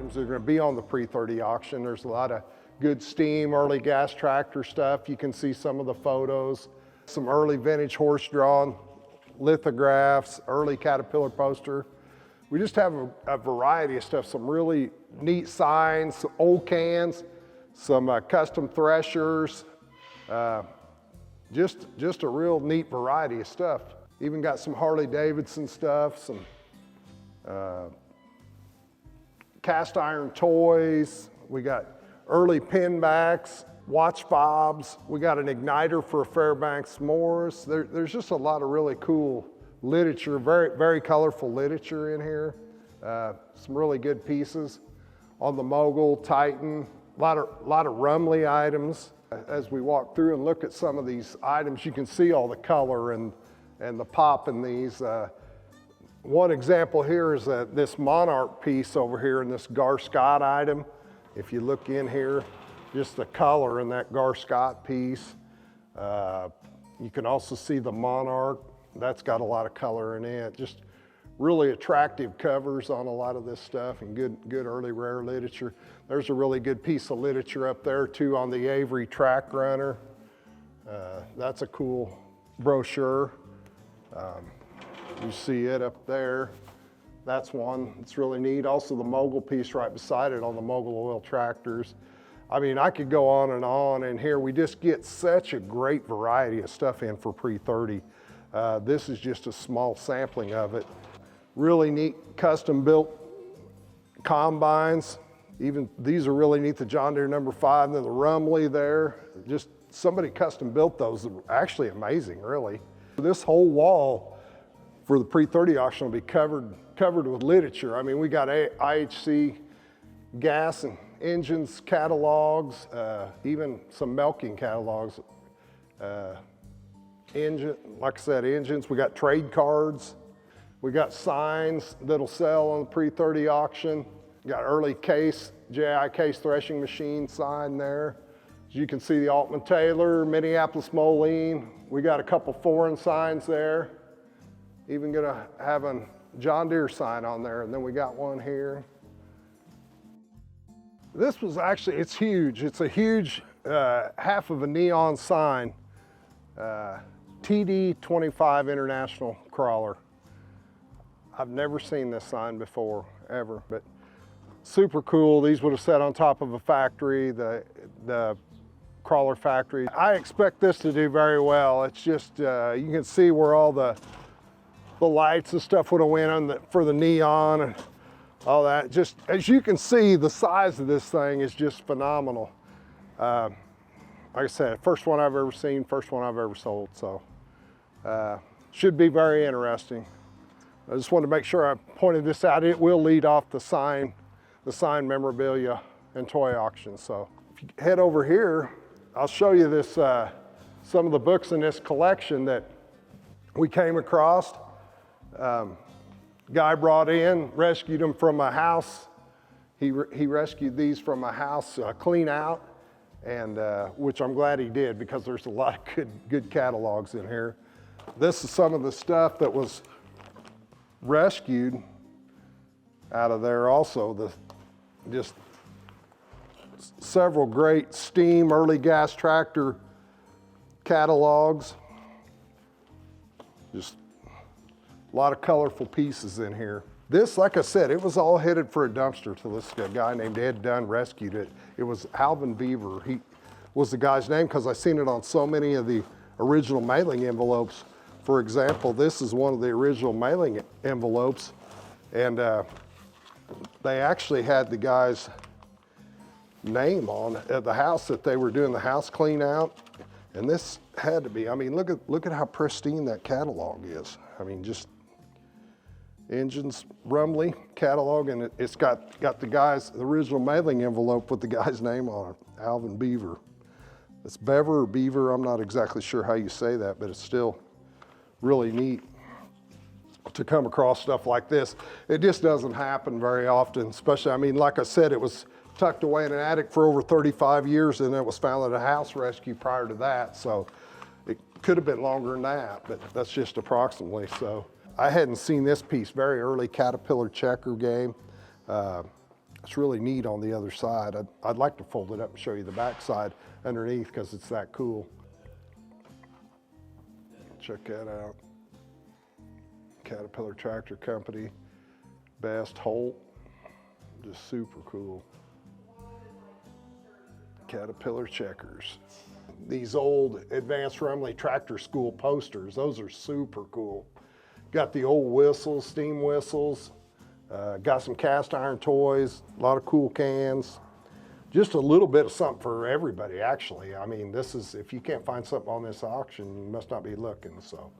items that are going to be on the Pre-30 auction. There's a lot of good steam, early gas tractor stuff. You can see some of the photos, some early vintage horse-drawn lithographs, early Caterpillar poster. We just have a variety of stuff, some really neat signs, some old cans, some custom threshers, just a real neat variety of stuff. Even got some Harley Davidson stuff, some cast iron toys. We got early pin backs, watch fobs. We got an igniter for a Fairbanks s'mores. There's just a lot of really cool literature, very colorful literature in here. Some really good pieces on the Mogul, Titan, a lot of Rumley items. As we walk through and look at some of these items, you can see all the color and the pop in these. One example here is this Monarch piece over here in this Gar Scott item. If you look in here, just the color in that Gar Scott piece. You can also see the Monarch. That's got a lot of color in it. Just really attractive covers on a lot of this stuff and good early rare literature. There's a really good piece of literature up there too on the Avery Track Runner. That's a cool brochure. You see it up there. That's one that's really neat. Also the Mogul piece right beside it on the Mogul oil tractors. I mean, I could go on, and here we just get such a great variety of stuff in for Pre-30. This is just a small sampling of it. Really neat custom built combines. Even these are really neat, the John Deere number 5, and then the Rumley there. Just somebody custom built those. Actually amazing, really. This whole wall for the Pre-30 auction will be covered with literature. I mean, we got IHC gas and engines catalogs, even some milking catalogs. Like I said, engines. We got trade cards. We got signs that'll sell on the Pre-30 auction. Got early case, JI case threshing machine sign there. As you can see, the Altman Taylor, Minneapolis Moline. We got a couple foreign signs there. Even gonna have a John Deere sign on there, and then we got one here. This was actually, it's huge. It's a huge half of a neon sign. TD25 International Crawler. I've never seen this sign before, ever, but super cool. These would have sat on top of a factory, the crawler factory. I expect this to do very well. It's just, you can see where all the lights and stuff would have went on for the neon and all that. Just, as you can see, the size of this thing is just phenomenal. Like I said, first one I've ever seen, first one I've ever sold, so should be very interesting. I just wanted to make sure I pointed this out. It will lead off the sign memorabilia and toy auction. So if you head over here, I'll show you this, some of the books in this collection that we came across. Guy brought in, rescued them from a house. He rescued these from a house clean out, and which I'm glad he did because there's a lot of good catalogs in here. This is some of the stuff that was rescued out of there also. Just several great steam early gas tractor catalogs. Just a lot of colorful pieces in here. This, like I said, it was all headed for a dumpster till this guy named Ed Dunn rescued it. It was Alvin Beaver. He was the guy's name because I seen it on so many of the original mailing envelopes. For example, this is one of the original mailing envelopes, and they actually had the guy's name on at the house that they were doing the house clean out. And this had to be, I mean, look at how pristine that catalog is. I mean, just engines, Rumley catalog, and it's got the original mailing envelope with the guy's name on it, Alvin Beaver. It's Beaver or Beaver, I'm not exactly sure how you say that, but it's still really neat to come across stuff like this. It just doesn't happen very often, especially, I mean, like I said, it was tucked away in an attic for over 35 years, and it was found at a house rescue prior to that, so it could have been longer than that, but that's just approximately. So I hadn't seen this piece, very early Caterpillar checker game. It's really neat on the other side. I'd like to fold it up and show you the back side underneath because it's that cool. Check that out. Caterpillar Tractor Company, Best Holt, just super cool. Caterpillar checkers. These old Advanced Rumley Tractor School posters, those are super cool. Got the old whistles, steam whistles, got some cast iron toys, a lot of cool cans. Just a little bit of something for everybody, actually. I mean, this is, if you can't find something on this auction, you must not be looking, so.